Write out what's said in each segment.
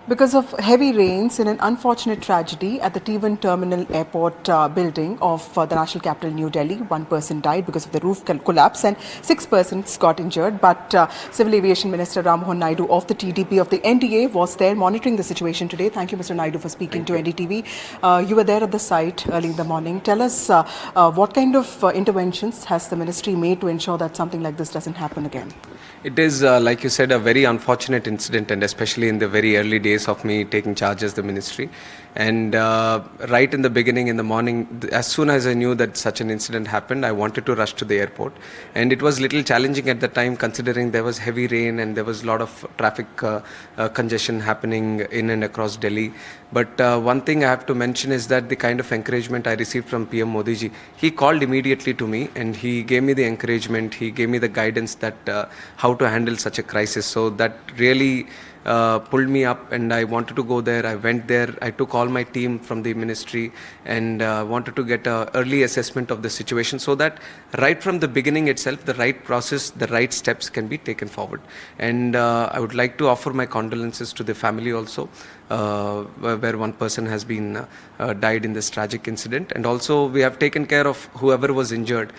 Because of heavy rains in an unfortunate tragedy at the T1 Terminal Airport building of the national capital New Delhi, one person died because of the roof collapse and 6 persons got injured. But Civil Aviation Minister Rammohan Naidu of the TDP of the NDA was there monitoring the situation today. Thank you, Mr. Naidu, for speaking to NDTV. You were there at the site early in the morning. Tell us what kind of interventions has the ministry made to ensure that something like this doesn't happen again? It is, like you said, a very unfortunate incident, and especially in the very early days of me taking charge as the ministry. And right in the beginning, in the morning, as soon as I knew that such an incident happened, I wanted to rush to the airport. And it was a little challenging at the time, considering there was heavy rain and there was a lot of traffic congestion happening in and across Delhi. But one thing I have to mention is that the kind of encouragement I received from PM Modi ji, he called immediately to me and he gave me the encouragement, he gave me the guidance that how to handle such a crisis. So that really pulled me up, and I wanted to go there. I went there. I took all my team from the ministry and wanted to get an early assessment of the situation, so that right from the beginning itself, the right process, the right steps can be taken forward. And I would like to offer my condolences to the family also, where one person has been died in this tragic incident. And also we have taken care of whoever was injured.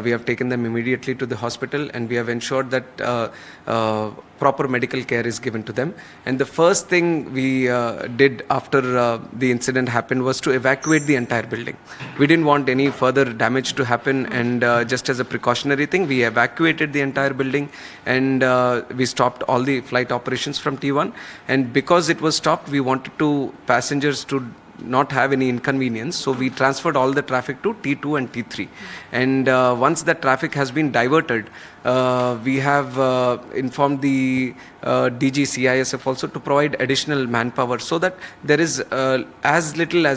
We have taken them immediately to the hospital, and we have ensured that proper medical care is given to them. And the first thing we did after the incident happened was to evacuate the entire building. We didn't want any further damage to happen, and just as a precautionary thing, we evacuated the entire building, and we stopped all the flight operations from T1. And because it was stopped, we wanted to passengers to not have any inconvenience, so we transferred all the traffic to T2 and T3. And once that traffic has been diverted, we have informed the DG CISF also to provide additional manpower, so that there is as little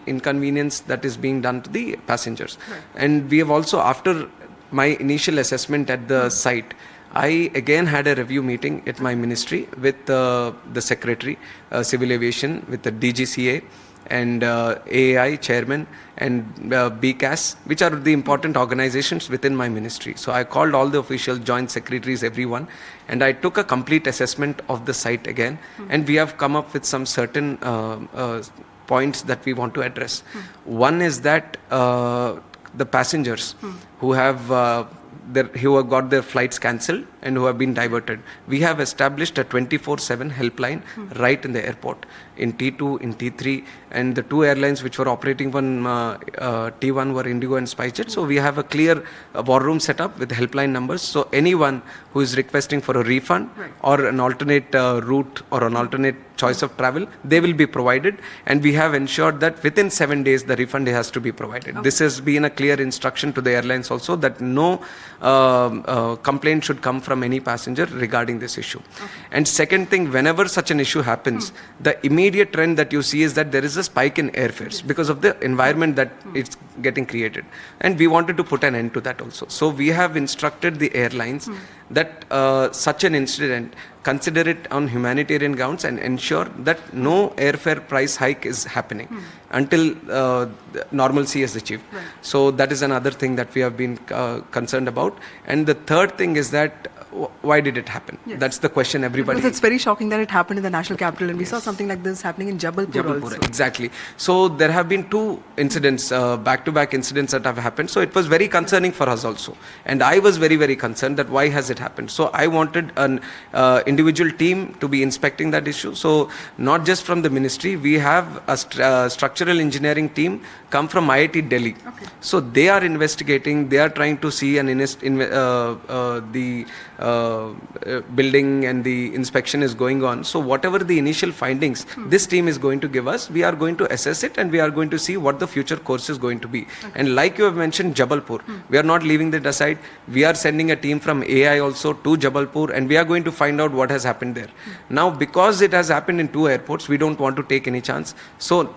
inconvenience that is being done to the passengers. Right. And we have also, after my initial assessment at the site, I again had a review meeting at my ministry with the Secretary, Civil Aviation, with the DGCA, and AAI chairman, and BCAS, which are the important organizations within my ministry. So I called all the official joint secretaries, everyone, and I took a complete assessment of the site again. And we have come up with some certain points that we want to address. One is that the passengers who have got their flights cancelled and who have been diverted, we have established a 24/7 helpline right in the airport, in T2, in T3, and the two airlines which were operating on T1 were Indigo and SpiceJet. So we have a clear war room set up with helpline numbers. So anyone who is requesting for a refund or an alternate route or an alternate choice of travel, they will be provided, and we have ensured that within 7 days the refund has to be provided. Okay. This has been a clear instruction to the airlines also, that no complaint should come from any passenger regarding this issue. Okay. And second thing, whenever such an issue happens, the immediate trend that you see is that there is a spike in airfares because of the environment that it's getting created, and we wanted to put an end to that also. So we have instructed the airlines that such an incident, consider it on humanitarian grounds and ensure that no airfare price hike is happening until normalcy is achieved. Right. So that is another thing that we have been concerned about. And the third thing is that why did it happen? Yes. That's the question everybody. Because it's very shocking that it happened in the national capital, and we saw something like this happening in Jabalpur also. Exactly. So there have been two incidents, back-to-back incidents that have happened. So it was very concerning for us also, and I was very, very concerned that why has it happened. So I wanted an individual team to be inspecting that issue. So not just from the ministry, we have a structural engineering team come from IIT Delhi. Okay. So they are investigating. They are trying to see the building, and the inspection is going on. So whatever the initial findings this team is going to give us, we are going to assess it, and we are going to see what the future course is going to be. Okay. And like you have mentioned, Jabalpur, we are not leaving that aside. We are sending a team from AI also to Jabalpur, and we are going to find out what has happened there. Now, because it has happened in two airports, we don't want to take any chance. So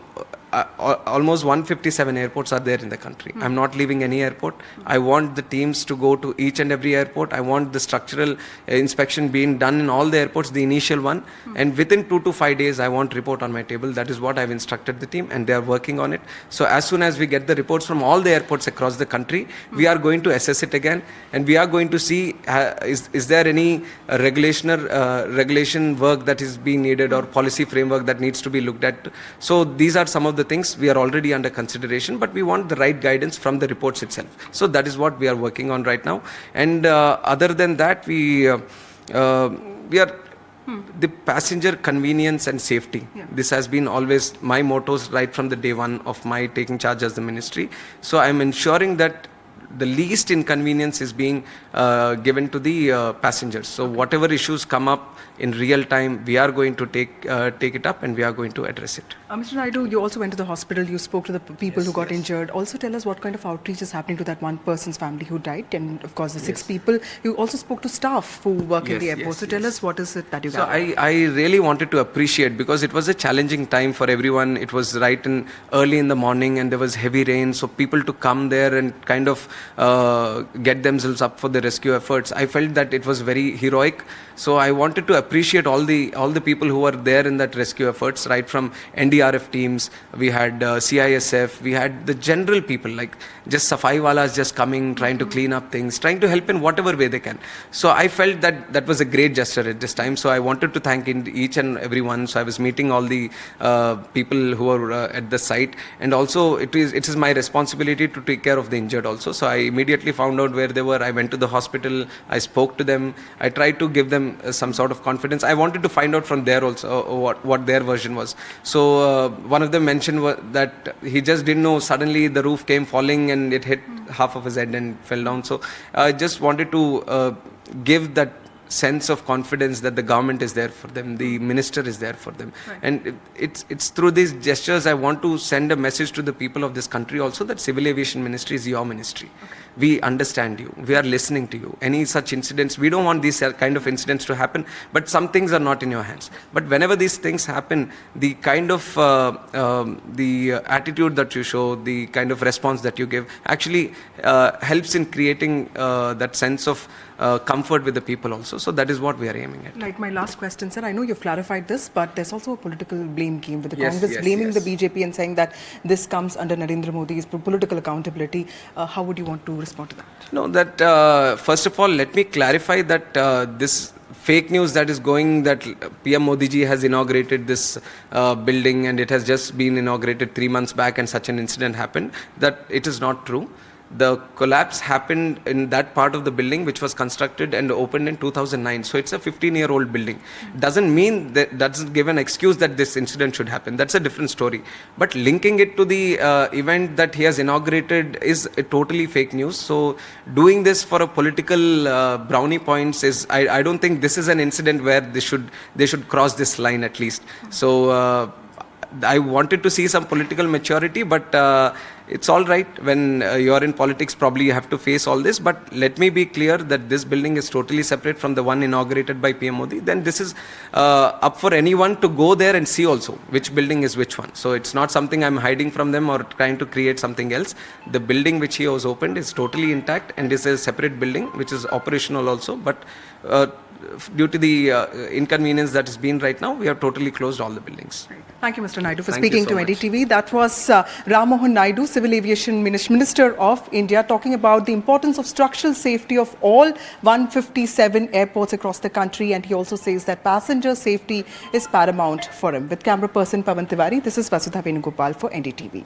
almost 157 airports are there in the country. I'm not leaving any airport. I want the teams to go to each and every airport. I want the structural inspection being done in all the airports, the initial one. And within 2 to 5 days, I want report on my table. That is what I've instructed the team, and they are working on it. So as soon as we get the reports from all the airports across the country, we are going to assess it again, and we are going to see is there any regulation work that is being needed or policy framework that needs to be looked at. So these are some of the things we are already under consideration, but we want the right guidance from the reports itself. So that is what we are working on right now. And other than that, we are the passenger convenience and safety. This has been always my mottos right from the day one of my taking charge as the ministry. So I am ensuring that the least inconvenience is being given to the passengers. So whatever issues come up in real time, we are going to take it up, and we are going to address it. Mr. Naidu, you also went to the hospital, you spoke to the people who got injured. Also tell us what kind of outreach is happening to that one person's family who died, and of course the 6 people. You also spoke to staff who work in the airport. So tell us what is it that you got. So I really wanted to appreciate, because it was a challenging time for everyone. It was right in early in the morning, and there was heavy rain. So people to come there and kind of get themselves up for the rescue efforts, I felt that it was very heroic. So I wanted to appreciate all the people who were there in that rescue efforts, right from NDRF teams, we had CISF, we had the general people like just Safai Walas just coming, trying to clean up things, trying to help in whatever way they can. So I felt that that was a great gesture at this time. So I wanted to thank each and everyone. So I was meeting all the people who were at the site, and also it is my responsibility to take care of the injured also. So I immediately found out where they were. I went to the hospital, I spoke to them, I tried to give them some sort of confidence. I wanted to find out from there also what their version was. So one of them mentioned that he just didn't know, suddenly the roof came falling and it hit half of his head and fell down. So I just wanted to give that sense of confidence that the government is there for them, the minister is there for them. Right. And it's through these gestures I want to send a message to the people of this country also, that Civil Aviation Ministry is your ministry. Okay. We understand you, we are listening to you. Any such incidents, we don't want these kind of incidents to happen, but some things are not in your hands. But whenever these things happen, the kind of the attitude that you show, the kind of response that you give actually helps in creating that sense of comfort with the people also. So that is what we are aiming at. Like my last question, sir, I know you've clarified this, but there's also a political blame game with the Congress blaming the BJP and saying that this comes under Narendra Modi's political accountability. How would you want to respond to that? No, that first of all, let me clarify that this fake news that is going, that PM Modi ji has inaugurated this building and it has just been inaugurated 3 months back and such an incident happened, that it is not true. The collapse happened in that part of the building which was constructed and opened in 2009. So it's a 15-year-old building. Doesn't mean that doesn't give an excuse that this incident should happen. That's a different story. But linking it to the event that he has inaugurated is a totally fake news. So doing this for a political brownie points is, I don't think this is an incident where they should cross this line at least. So I wanted to see some political maturity, but it's all right. When you're in politics, probably you have to face all this. But let me be clear that this building is totally separate from the one inaugurated by PM Modi. Then this is up for anyone to go there and see also which building is which one. So it's not something I'm hiding from them or trying to create something else. The building which he has opened is totally intact and is a separate building which is operational also. But due to the inconvenience that has been right now, we have totally closed all the buildings. Right. Thank you, Mr. Naidu, for speaking to NDTV. That was Ram Mohan Naidu, Civil Aviation Minister of India, talking about the importance of structural safety of all 157 airports across the country. And he also says that passenger safety is paramount for him. With camera person Pavan Tiwari, this is Vasudha Venugopal for NDTV.